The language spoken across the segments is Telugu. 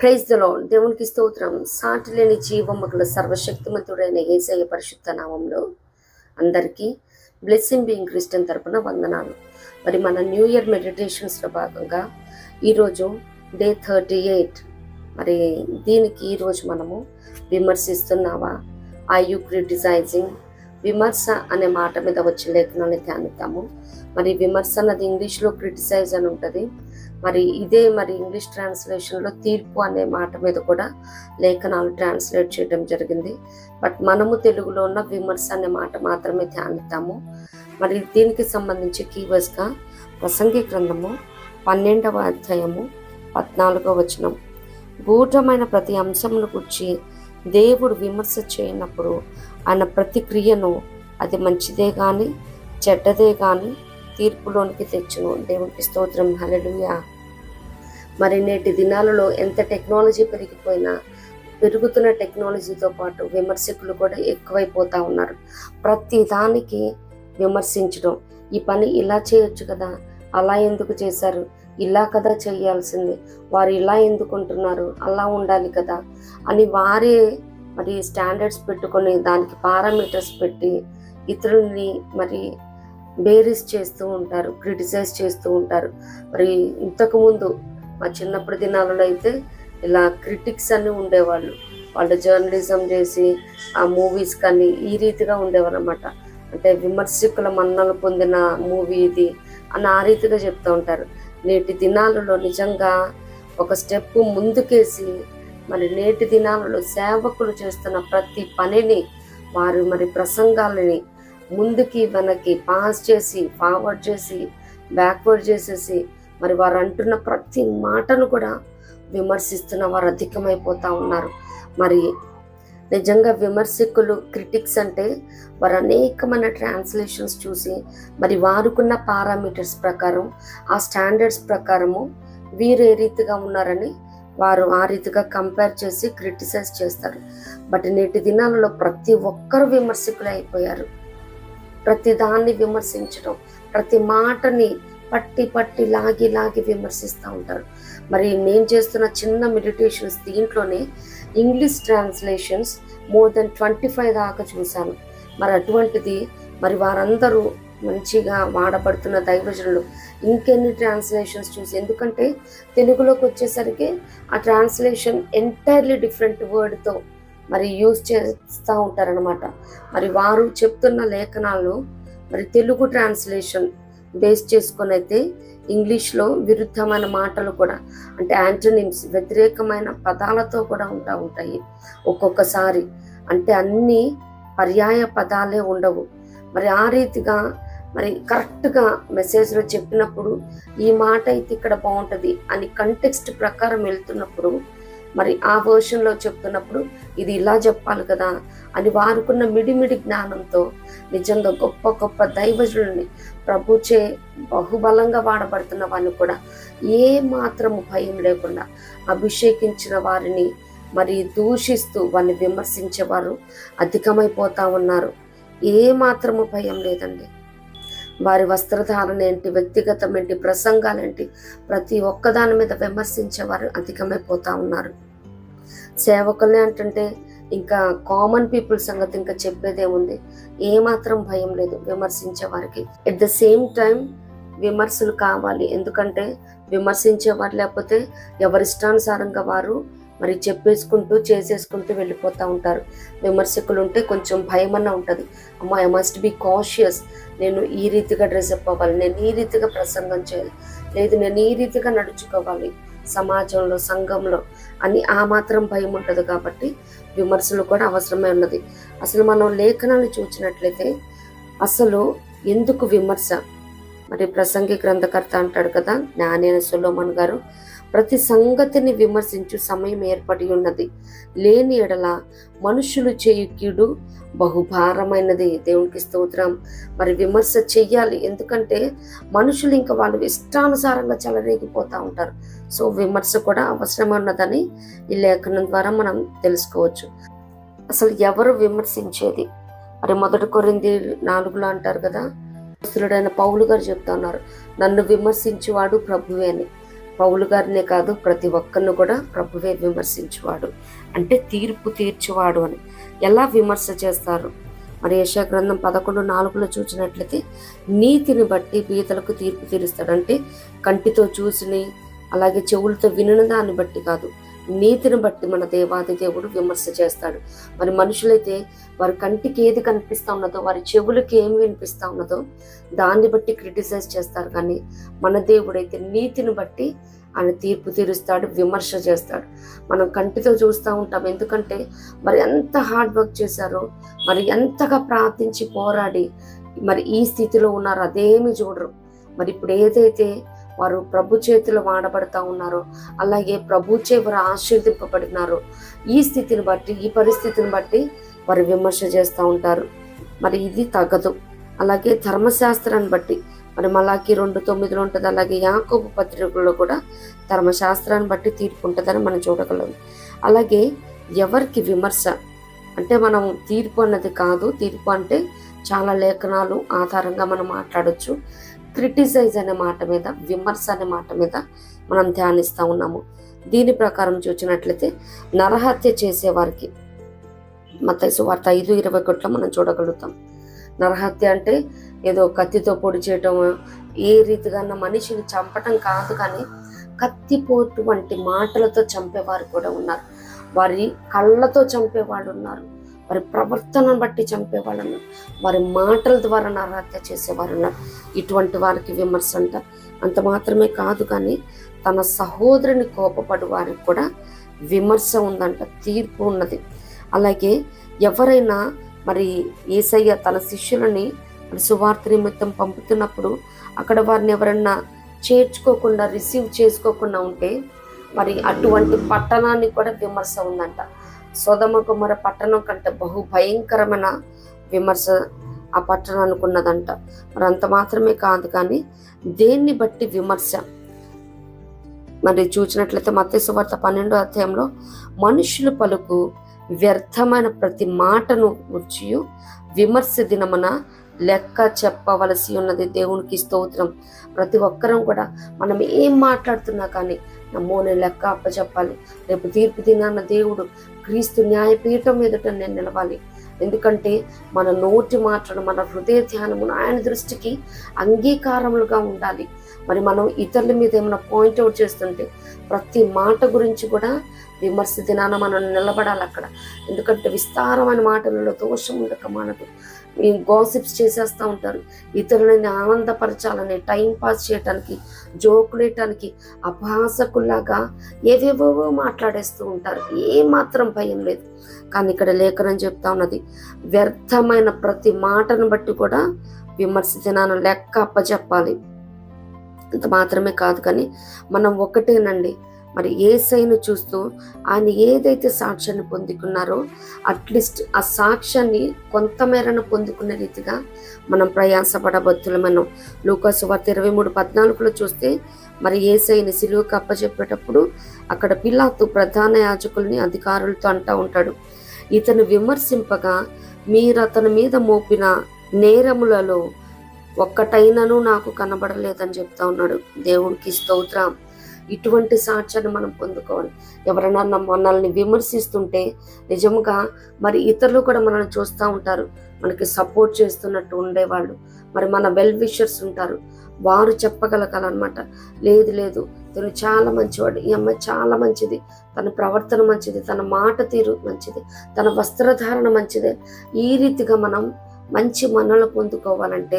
Praise the lord. దేవునికి స్తోత్రం. సాటి లేని జీవము గల సర్వశక్తిమంతుడైన యేసయ్య పరిశుద్ధ నామంలో అందరికీ బ్లెస్సింగ్ బీయింగ్ క్రిస్టియన్ తరపున వందనాలు. మరి మన న్యూ ఇయర్ మెడిటేషన్స్లో భాగంగా ఈరోజు డే 38. మరి దీనికి ఈరోజు మనము విమర్శిస్తున్నావా, ఐ యు క్రిటిసైజింగ్, విమర్శ అనే మాట మీద వచ్చే లేఖనాన్ని ధ్యానిద్దాము. మరి విమర్శ అన్నది ఇంగ్లీష్లో క్రిటిసైజ్ అని ఉంటుంది. మరి ఇదే ఇంగ్లీష్ ట్రాన్స్లేషన్లో తీర్పు అనే మాట మీద కూడా లేఖనాలు ట్రాన్స్లేట్ చేయడం జరిగింది. బట్ మనము తెలుగులో ఉన్న విమర్శ అనే మాట మాత్రమే ధ్యానిద్దాము. మరి దీనికి సంబంధించి కీవర్డ్స్గా ప్రసంగి గ్రంథము 12వ అధ్యాయము 14వ వచనం. గూఢమైన ప్రతి అంశమును గురించి దేవుడు విమర్శ చేయనప్పుడు ఆయన ప్రతిక్రియను అది మంచిదే కానీ చెడ్డదే కానీ తీర్పులోనికి తెచ్చును. దేవునికి స్తోత్రం. హల్లెలూయా. మరి నేటి దినాలలో ఎంత టెక్నాలజీ పెరిగిపోయినా పెరుగుతున్న టెక్నాలజీతో పాటు విమర్శకులు కూడా ఎక్కువైపోతూ ఉన్నారు. ప్రతి దానికి విమర్శించడం, ఈ పని ఇలా చేయొచ్చు కదా, అలా ఎందుకు చేశారు, ఇలా కదా చేయాల్సింది, వారు ఇలా ఎందుకుంటున్నారు, అలా ఉండాలి కదా అని వారే స్టాండర్డ్స్ పెట్టుకొని దానికి పారామీటర్స్ పెట్టి ఇతరుల్ని బేరీస్ చేస్తూ ఉంటారు, క్రిటిసైజ్ చేస్తూ ఉంటారు. మరి ఇంతకుముందు మా చిన్నప్పటి దినాలలో అయితే ఇలా క్రిటిక్స్ అని ఉండేవాళ్ళు. వాళ్ళు జర్నలిజం చేసి ఆ మూవీస్ కానీ ఈ రీతిగా ఉండేవారు అనమాట. అంటే విమర్శకుల మన్నలు పొందిన మూవీ ఇది అని ఆ రీతిగా చెప్తూ ఉంటారు. నేటి దినాలలో నిజంగా ఒక స్టెప్ ముందుకేసి నేటి దినాలలో సేవకులు చేస్తున్న ప్రతి పనిని వారు ప్రసంగాలని ముందుకి వెనక్కి పాస్ చేసి ఫార్వర్డ్ చేసి బ్యాక్వర్డ్ చేసేసి వారు అంటున్న ప్రతి మాటను కూడా విమర్శిస్తున్న వారు అధికమైపోతూ ఉన్నారు. నిజంగా విమర్శకులు క్రిటిక్స్ అంటే వారు అనేకమైన ట్రాన్స్లేషన్స్ చూసి వారుకున్న పారామీటర్స్ ప్రకారం ఆ స్టాండర్డ్స్ ప్రకారము వీరు ఏ రీతిగా ఉన్నారని వారు ఆ రీతిగా కంపేర్ చేసి క్రిటిసైజ్ చేస్తారు. బట్ నేటి దినాలలో ప్రతి ఒక్కరు విమర్శకులు అయిపోయారు. ప్రతి దాన్ని విమర్శించడం, ప్రతి మాటని పట్టి లాగి విమర్శిస్తూ ఉంటారు. నేను చేస్తున్న చిన్న మెడిటేషన్స్ దీంట్లోనే ఇంగ్లీష్ ట్రాన్స్లేషన్స్ మోర్ దెన్ 25 దాకా చూశాను. అటువంటిది వారందరూ మంచిగా వాడబడుతున్న దైవజనులు ఇంకెన్ని ట్రాన్స్లేషన్స్ చూసి, ఎందుకంటే తెలుగులోకి వచ్చేసరికి ఆ ట్రాన్స్లేషన్ ఎంటైర్లీ డిఫరెంట్ వర్డ్తో యూజ్ చేస్తూ ఉంటారనమాట. వారు చెప్తున్న లేఖనాలు తెలుగు ట్రాన్స్లేషన్ బేస్ చేసుకొని అయితే ఇంగ్లీష్లో విరుద్ధమైన మాటలు కూడా, అంటే యాంటోనిమ్స్, వ్యతిరేకమైన పదాలతో కూడా ఉంటాయి ఒక్కొక్కసారి. అంటే అన్ని పర్యాయ పదాలే ఉండవు. ఆ రీతిగా కరెక్ట్గా మెసేజ్లో చెప్పినప్పుడు ఈ మాట అయితే ఇక్కడ బాగుంటుంది అని కంటెక్స్ట్ ప్రకారం వెళ్తున్నప్పుడు ఆ వర్షన్లో చెప్తున్నప్పుడు ఇది ఇలా చెప్పాలి కదా అని వారుకున్న మిడిమిడి జ్ఞానంతో నిజంగా గొప్ప గొప్ప దైవజులని ప్రభుచే బహుబలంగా వాడబడుతున్న వారిని కూడా ఏ మాత్రము భయం లేకుండా అభిషేకించిన వారిని దూషిస్తూ వారిని విమర్శించేవారు అధికమైపోతా ఉన్నారు. ఏ మాత్రము భయం లేదండి. వారి వస్త్రధారణ ఏంటి, వ్యక్తిగతం ఏంటి, ప్రసంగాలేంటి, ప్రతి ఒక్కదాని మీద విమర్శించేవారు అధికమైపోతా ఉన్నారు. సేవకులే అంటుంటే ఇంకా కామన్ పీపుల్ సంగతి ఇంకా చెప్పేదేముంది. ఏమాత్రం భయం లేదు విమర్శించే వారికి. ఎట్ ద సేమ్ టైం విమర్శలు కావాలి. ఎందుకంటే విమర్శించేవారు లేకపోతే ఎవరిష్టానుసారంగా వారు చెప్పేసుకుంటూ చేసేసుకుంటూ వెళ్ళిపోతూ ఉంటారు. విమర్శకులు ఉంటే కొంచెం భయమన్నా ఉంటుంది. అమ్మా, ఐ మస్ట్ బి కాషియస్, నేను ఈ రీతిగా డ్రెస్అప్ అవ్వాలి, నేను ఈ రీతిగా ప్రసంగం చేయాలి, లేదు నేను ఈ రీతిగా నడుచుకోవాలి సమాజంలో, సంఘంలో అని ఆ మాత్రం భయం ఉంటుంది. కాబట్టి విమర్శలు కూడా అవసరమే ఉన్నది. అసలు మనం లేఖనాన్ని చూసినట్లయితే అసలు ఎందుకు విమర్శ? ప్రసంగి గ్రంథకర్త అంటాడు కదా, జ్ఞానైన సొలొమోను గారు, ప్రతి సంగతిని విమర్శించు సమయం ఏర్పడి ఉన్నది, లేని ఎడల మనుషులు చేయు కీడు బహుభారమైనది. దేవునికి స్తోత్రం. విమర్శ చెయ్యాలి. ఎందుకంటే మనుషులు ఇంకా వాళ్ళు ఇష్టానుసారంగా చెలరేగిపోతూ ఉంటారు. సో విమర్శ కూడా అవసరం ఉన్నదని ఈ లేఖనం ద్వారా మనం తెలుసుకోవచ్చు. అసలు ఎవరు విమర్శించేది? 1 కొరింథీయులు 4లో అంటారు కదా, అపోస్తలుడైన పౌలు గారు చెప్తున్నారు, నన్ను విమర్శించేవాడు ప్రభువే అని. పౌలు గారినే కాదు ప్రతి ఒక్కరిని కూడా ప్రభువే విమర్శించువాడు, అంటే తీర్పు తీర్చువాడు అని. ఎలా విమర్శ చేస్తారు? మరి యెషయా గ్రంథం 11:4 చూసినట్లయితే నీతిని బట్టి బీదలకు తీర్పు తీరుస్తాడు. అంటే కంటితో చూసిని అలాగే చెవులతో వినిన దాన్ని బట్టి కాదు, నీతిని బట్టి మన దేవాది దేవుడు విమర్శ చేస్తాడు. మరి మనుషులైతే వారి కంటికి ఏది కనిపిస్తూ ఉన్నదో, వారి చెవులకి ఏమి వినిపిస్తూ ఉన్నదో దాన్ని బట్టి క్రిటిసైజ్ చేస్తారు. కానీ మన దేవుడైతే నీతిని బట్టి ఆయన తీర్పు తీరుస్తాడు, విమర్శ చేస్తాడు. మనం కంటితో చూస్తూ ఉంటాం, ఎందుకంటే మరి ఎంత హార్డ్ వర్క్ చేశారో, మరి ఎంతగా ప్రార్థించి పోరాడి మరి ఈ స్థితిలో ఉన్నారు, అదేమి చూడరు. మరి ఇప్పుడు ఏదైతే వారు ప్రభు చేతిలో వాడబడతా ఉన్నారో, అలాగే ప్రభు చే వారు ఆశీర్దింపబడినారో, ఈ స్థితిని బట్టి, ఈ పరిస్థితిని బట్టి వారు విమర్శ చేస్తూ ఉంటారు. మరి ఇది తగదు. అలాగే ధర్మశాస్త్రాన్ని బట్టి, మరి మలాకి 2:9 ఉంటుంది, అలాగే యాకోబు పత్రికలో కూడా ధర్మశాస్త్రాన్ని బట్టి తీర్పు ఉంటుందని మనం చూడగలం. అలాగే ఎవరికి విమర్శ అంటే మనం తీర్పు అన్నది కాదు, తీర్పు అంటే చాలా లేఖనాలు ఆధారంగా మనం మాట్లాడొచ్చు. క్రిటిసైజ్ అనే మాట మీద, విమర్శ అనే మాట మీద మనం ధ్యానిస్తూ ఉన్నాము. దీని ప్రకారం చూసినట్లయితే నరహత్య చేసేవారికి మత్తయి సువార్త 5:21 మనం చూడగలుగుతాం. నరహత్య అంటే ఏదో కత్తితో పొడి చేయటం, ఏ రీతిగా మనిషిని చంపటం కాదు, కానీ కత్తిపోటు వంటి మాటలతో చంపేవారు కూడా ఉన్నారు, వారి కళ్ళతో చంపేవాళ్ళు ఉన్నారు, వారి ప్రవర్తనను బట్టి చంపేవాళ్ళు ఉన్నారు, వారి మాటల ద్వారా నరహత్య చేసేవారు ఉన్నారు. ఇటువంటి వారికి విమర్శ అంట. అంత మాత్రమే కాదు, కానీ తన సహోదరుని కోపపడు వారికి కూడా విమర్శ ఉందంట, తీర్పు ఉన్నది. అలాగే ఎవరైనా మరి యేసయ్య తన శిష్యులని సువార్త నిమిత్తం పంపుతున్నప్పుడు అక్కడ వారిని ఎవరన్నా చేర్చుకోకుండా, రిసీవ్ చేసుకోకుండా ఉంటే మరి అటువంటి పట్టణానికి కూడా విమర్శ ఉందంట. సొదొమ గొమొర్రా పట్టణం కంటే బహు భయంకరమైన విమర్శ ఆ పట్టణానికి ఉన్నదంట. మరి అంత మాత్రమే కాదు, కానీ దేన్ని బట్టి విమర్శ మరి చూసినట్లయితే మత్తయి సువార్త 12వ అధ్యాయంలో మనుషులు పలుకు వ్యర్థమైన ప్రతి మాటను గుర్చి విమర్శ దినమున లెక్క చెప్పవలసి ఉన్నది. దేవునికి స్తోత్రం. ప్రతి ఒక్కరం కూడా మనం ఏం మాట్లాడుతున్నా కానీ నమ్మో నేను లెక్క అప్పచెప్పాలి, రేపు తీర్పు దినాన దేవుడు క్రీస్తు న్యాయపీఠం ఎదుట నేను నిలవాలి. ఎందుకంటే మన నోటి మాటలు, మన హృదయ ధ్యానమును ఆయన దృష్టికి అంగీకారములుగా ఉండాలి. మరి మనం ఇతరుల మీద ఏమైనా పాయింట్అవుట్ చేస్తుంటే ప్రతి మాట గురించి కూడా విమర్శ దినాన మనం నిలబడాలి అక్కడ. ఎందుకంటే విస్తారమైన మాటలలో దోషం ఉండక మనకు గాసిప్స్ చేసేస్తూ ఉంటారు, ఇతరులని ఆనందపరచాలని, టైం పాస్ చేయటానికి, జోకులేయటానికి అభాసకుల్లాగా ఏవేవో మాట్లాడేస్తూ ఉంటారు. ఏమాత్రం భయం లేదు. కానీ ఇక్కడ లేఖనం చెప్తా ఉన్నది, వ్యర్థమైన ప్రతి మాటను బట్టి కూడా విమర్శ దినాన లెక్క అప్పచెప్పాలి. అంత మాత్రమే కాదు, కానీ మనం ఒకటేనండి, మరి యేసయ్యను చూస్తూ ఆయన ఏదైతే సాక్ష్యాన్ని పొందుకున్నారో అట్లీస్ట్ ఆ సాక్ష్యాన్ని కొంతమేరను పొందుకునే రీతిగా మనం ప్రయాసపడబద్దులమనం. లూకా సువార్త 23:14 చూస్తే మరి యేసయ్యని సిలువకు అప్పచెప్పేటప్పుడు అక్కడ పిలాతు ప్రధాన యాజకుల్ని, అధికారులతో అంటూ ఉంటాడు, ఇతను విమర్శింపగా మీరు అతని మీద మోపిన నేరములలో ఒక్కటైనను నాకు కనబడలేదని చెప్తా ఉన్నాడు. దేవునికి స్తోత్రం. ఇటువంటి సాక్ష్యాన్ని మనం పొందుకోవాలి. ఎవరైనా మనల్ని విమర్శిస్తుంటే నిజంగా మరి ఇతరులు కూడా మనల్ని చూస్తూ ఉంటారు, మనకి సపోర్ట్ చేస్తున్నట్టు ఉండేవాళ్ళు, మరి మన వెల్ విషర్స్ ఉంటారు, వారు చెప్పగలగాలన్నమాట, లేదు లేదు తను చాలా మంచివాడు, ఈ అమ్మాయి చాలా మంచిది, తన ప్రవర్తన మంచిది, తన మాట తీరు మంచిది, తన వస్త్రధారణ మంచిదే. ఈ రీతిగా మనం మంచి మన్నలు పొందుకోవాలంటే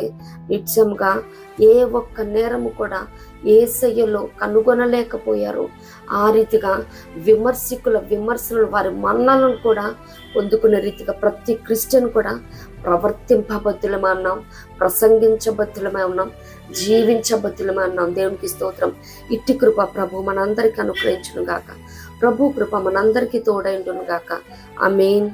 నిజంగా ఏ ఒక్క నేరము కూడా యేసయ్యలో కనుగొనలేకపోయారు. ఆ రీతిగా విమర్శకుల విమర్శలు, వారి మన్నలను కూడా పొందుకునే రీతిగా ప్రతి క్రిస్టియన్ కూడా ప్రవర్తింపబద్దులమే ఉన్నాం, ప్రసంగించబద్దులమే ఉన్నాం, జీవించబద్దులమే ఉన్నాం. దేవునికి స్తోత్రం. ఇట్టి కృప ప్రభు మనందరికీ అనుగ్రహించును గాక. ప్రభు కృప మనందరికీ తోడైండును గాక. ఆమేన్.